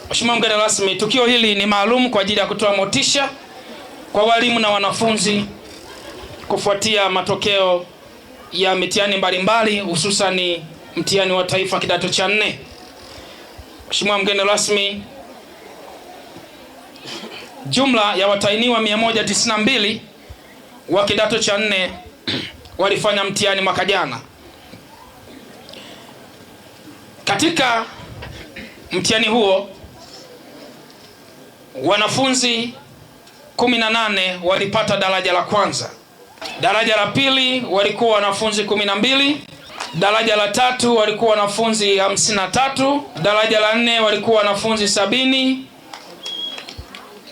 Mheshimiwa mgeni rasmi, tukio hili ni maalum kwa ajili ya kutoa motisha kwa walimu na wanafunzi kufuatia matokeo ya mitihani mbalimbali, hususani mtihani wa taifa kidato cha 4. Mheshimiwa mgeni rasmi, jumla ya watahiniwa 192 wa kidato cha 4 walifanya mtihani mwaka jana. Katika mtihani huo wanafunzi 18 walipata daraja la kwanza. Daraja la pili walikuwa wanafunzi 12, daraja la tatu walikuwa wanafunzi 53, daraja la 4 walikuwa wanafunzi 70,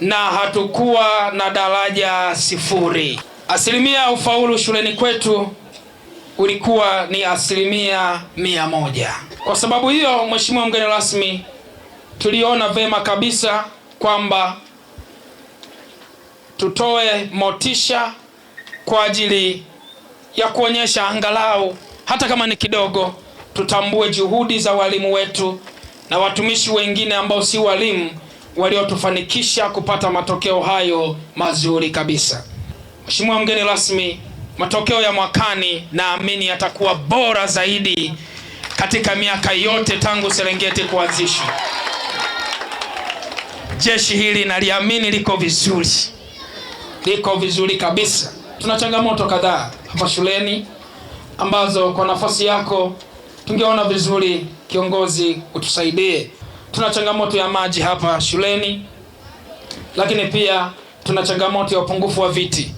na hatukuwa na daraja 0. Asilimia ufaulu shuleni kwetu ulikuwa ni 100%. Kwa sababu hiyo, Mheshimiwa mgeni rasmi, tuliona vema kabisa kwamba tutoe motisha kwa ajili ya kuonyesha angalau hata kama ni kidogo, tutambue juhudi za walimu wetu na watumishi wengine ambao si walimu waliotufanikisha kupata matokeo hayo mazuri kabisa. Mheshimiwa mgeni rasmi, matokeo ya mwakani naamini yatakuwa bora zaidi katika miaka yote tangu Serengeti kuanzishwa. Jeshi hili naliamini liko vizuri kabisa. Tuna changamoto kadhaa hapa shuleni ambazo kwa nafasi yako tungeona vizuri kiongozi utusaidie. Tuna changamoto ya maji hapa shuleni, lakini pia tuna changamoto ya upungufu wa viti.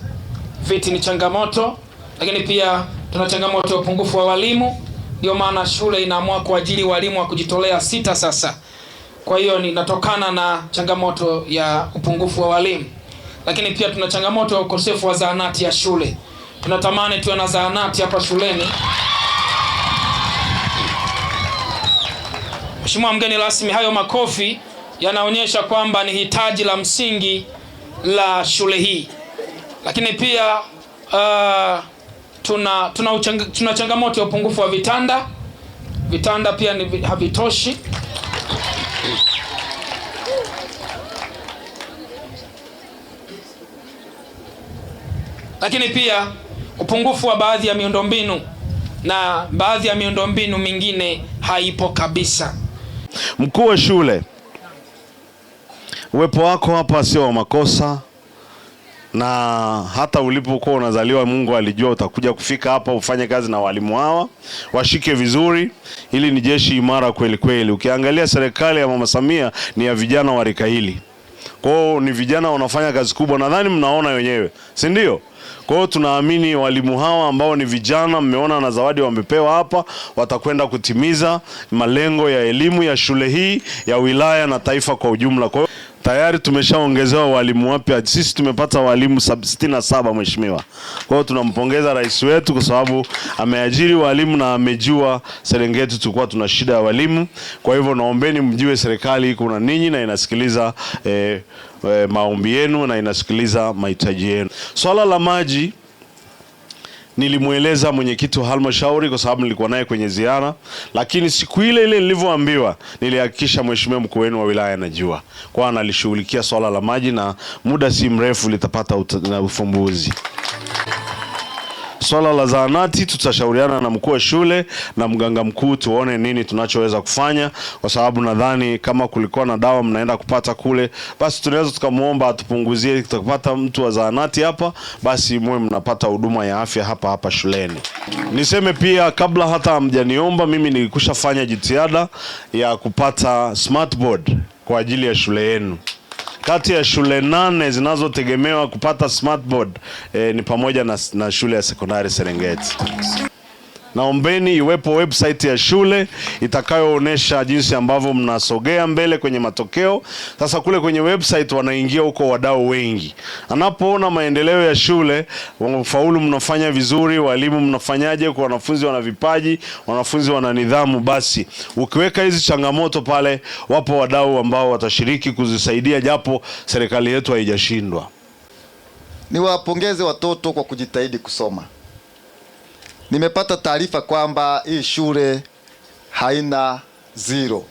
Viti ni changamoto, lakini pia tuna changamoto ya upungufu wa walimu. Ndio maana shule inaamua kuajiri walimu wa kujitolea 6 sasa. Kwa hiyo ninatokana na changamoto ya upungufu wa walimu. Lakini pia tuna changamoto ya ukosefu wa zahanati ya shule. Tunatamani tuwe na zahanati hapa shuleni. Mheshimiwa mgeni rasmi, hayo makofi yanaonyesha kwamba ni hitaji la msingi la shule hii. Lakini pia tuna changamoto ya upungufu wa vitanda. Vitanda pia ni havitoshi. Lakini pia upungufu wa baadhi ya miundombinu, na baadhi ya miundombinu mingine haipo kabisa. Mkuu wa shule, uwepo wako hapa sio wa makosa, na hata ulipokuwa unazaliwa Mungu alijua utakuja kufika hapa ufanye kazi na walimu hawa. Washike vizuri, ili ni jeshi imara kweli kweli. Ukiangalia serikali ya Mama Samia ni ya vijana wa rika hili. Kwa hiyo ni vijana wanafanya kazi kubwa, nadhani mnaona wenyewe, si ndio? Kwa hiyo tunaamini walimu hawa ambao ni vijana, mmeona na zawadi wamepewa hapa, watakwenda kutimiza malengo ya elimu ya shule hii, ya wilaya na taifa kwa ujumla. Kwa hiyo tayari tumeshaongezewa walimu wapya. Sisi tumepata walimu 67 mheshimiwa. Kwa hiyo tunampongeza rais wetu kwa sababu ameajiri walimu na amejua Serengeti tulikuwa tuna shida ya walimu. Kwa hivyo naombeni mjue serikali iko na ninyi na inasikiliza maombi yenu na inasikiliza mahitaji yenu. Swala la maji nilimueleza mwenyekiti wa halmashauri kwa sababu nilikuwa naye kwenye ziara, lakini siku ile nilivyoambiwa nilihakikisha mheshimiwa mkuu wenu wa wilaya anajua. Kwa analishughulikia swala la maji na muda si mrefu litapata ufumbuzi. Swala la zahanati tutashauriana na mkuu wa shule na mganga mkuu tuone nini tunachoweza kufanya, kwa sababu nadhani kama kulikuwa na dawa mnaenda kupata kule, basi tunaweza tukamuomba atupunguzie, tukapata mtu wa zahanati hapa, basi mwe mnapata huduma ya afya hapa shuleni. Niseme pia kabla hata hamjaniomba, mimi nilikushafanya jitihada ya kupata smart board kwa ajili ya shule yenu. Kati ya shule 8 zinazotegemewa kupata smart board ni pamoja na shule ya sekondari Serengeti. Naombeni iwepo website ya shule itakayoonesha jinsi ambavyo mnasogea mbele kwenye matokeo. Sasa kule kwenye website wanaingia huko wadau wengi. Anapoona maendeleo ya shule, ufaulu mnafanya vizuri, walimu mnafanyaje, kwa wanafunzi wana vipaji, wanafunzi wana nidhamu, basi ukiweka hizi changamoto pale, wapo wadau ambao watashiriki kuzisaidia, japo serikali yetu haijashindwa. Niwapongeze watoto kwa kujitahidi kusoma. Nimepata taarifa kwamba hii shule haina 0.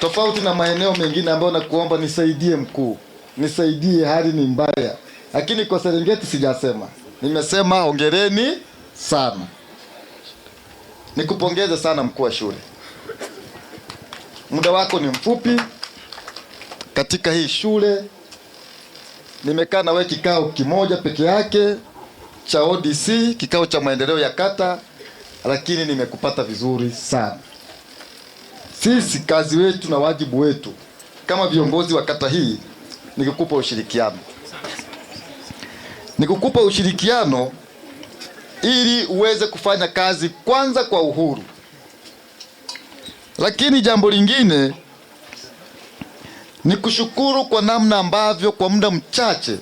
tofauti na maeneo mengine ambayo nakuomba nisaidie mkuu, nisaidie, hali ni mbaya. Lakini kwa Serengeti sijasema, nimesema hongereni sana. Nikupongeze sana mkuu wa shule, muda wako ni mfupi katika hii shule. Nimekaa na wewe kikao kimoja peke yake cha ODC, kikao cha maendeleo ya kata, lakini nimekupata vizuri sana. Sisi kazi wetu na wajibu wetu kama viongozi wa kata hii ni kukupa ushirikiano. Nikukupa ushirikiano ili uweze kufanya kazi kwanza kwa uhuru. Lakini jambo lingine ni kushukuru kwa namna ambavyo kwa muda mchache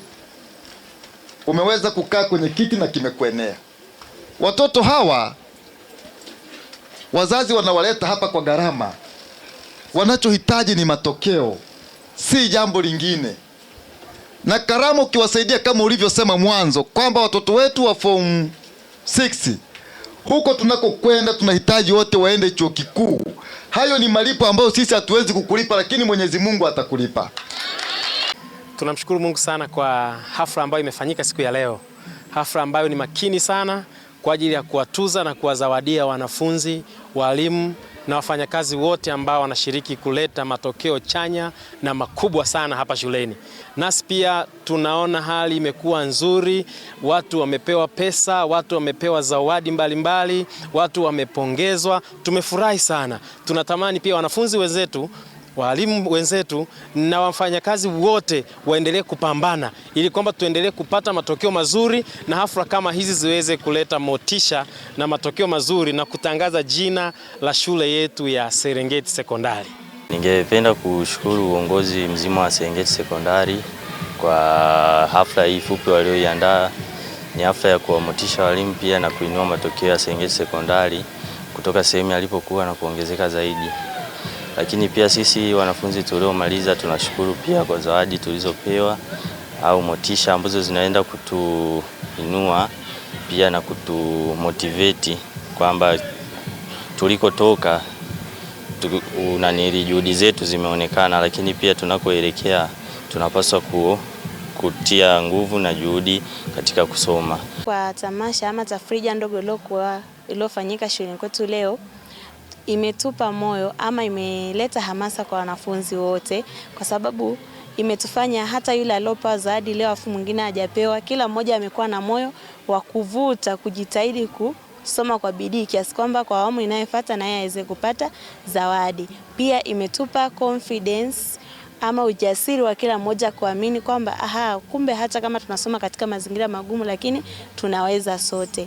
umeweza kukaa kwenye kiti na kimekuenea. Watoto hawa wazazi wanawaleta hapa kwa gharama. Wanachohitaji ni matokeo, si jambo lingine. Na karama ukiwasaidia kama ulivyosema mwanzo kwamba watoto wetu wa form 6 huko tunakokwenda tunahitaji wote waende chuo kikuu. Hayo ni malipo ambayo sisi hatuwezi kukulipa, lakini Mwenyezi Mungu atakulipa. Tunamshukuru Mungu sana kwa hafla ambayo imefanyika siku ya leo. Hafla ambayo ni makini sana kwa ajili ya kuwatuza na kuwazawadia wanafunzi, walimu na wafanyakazi wote ambao wanashiriki kuleta matokeo chanya na makubwa sana hapa shuleni. Nasi pia tunaona hali imekuwa nzuri, watu wamepewa pesa, watu wamepewa zawadi mbalimbali, watu wamepongezwa. Tumefurahi sana. Tunatamani pia wanafunzi wenzetu, walimu wenzetu na wafanyakazi wote waendelee kupambana ili kwamba tuendelee kupata matokeo mazuri na hafla kama hizi ziweze kuleta motisha na matokeo mazuri na kutangaza jina la shule yetu ya Serengeti Sekondari. Ningependa kushukuru uongozi mzima wa Serengeti Sekondari kwa hafla hii fupi walioiandaa. Ni hafla ya kuwamotisha walimu pia na kuinua matokeo ya Serengeti Sekondari kutoka sehemu yalipokuwa na kuongezeka zaidi. Lakini pia sisi wanafunzi tuliomaliza tunashukuru pia kwa zawadi tulizopewa au motisha ambazo zinaenda kutuinua pia na kutumotivate kwamba tulikotoka juhudi zetu zimeonekana, lakini pia tunakoelekea tunapaswa kutia nguvu na juhudi katika kusoma. Kwa tamasha ama tafrija ndogo iliyofanyika shuleni kwetu leo, imetupa moyo ama imeleta hamasa kwa wanafunzi wote, kwa sababu imetufanya hata yule aliyopewa zawadi leo afu mwingine hajapewa, kila mmoja amekuwa na moyo wa kuvuta kujitahidi kusoma kwa bidii kiasi kwamba kwa awamu inayofuata na yeye aweze kupata zawadi. Pia imetupa confidence ama ujasiri wa kila mmoja kuamini kwamba kumbe hata kama tunasoma katika mazingira magumu lakini tunaweza sote.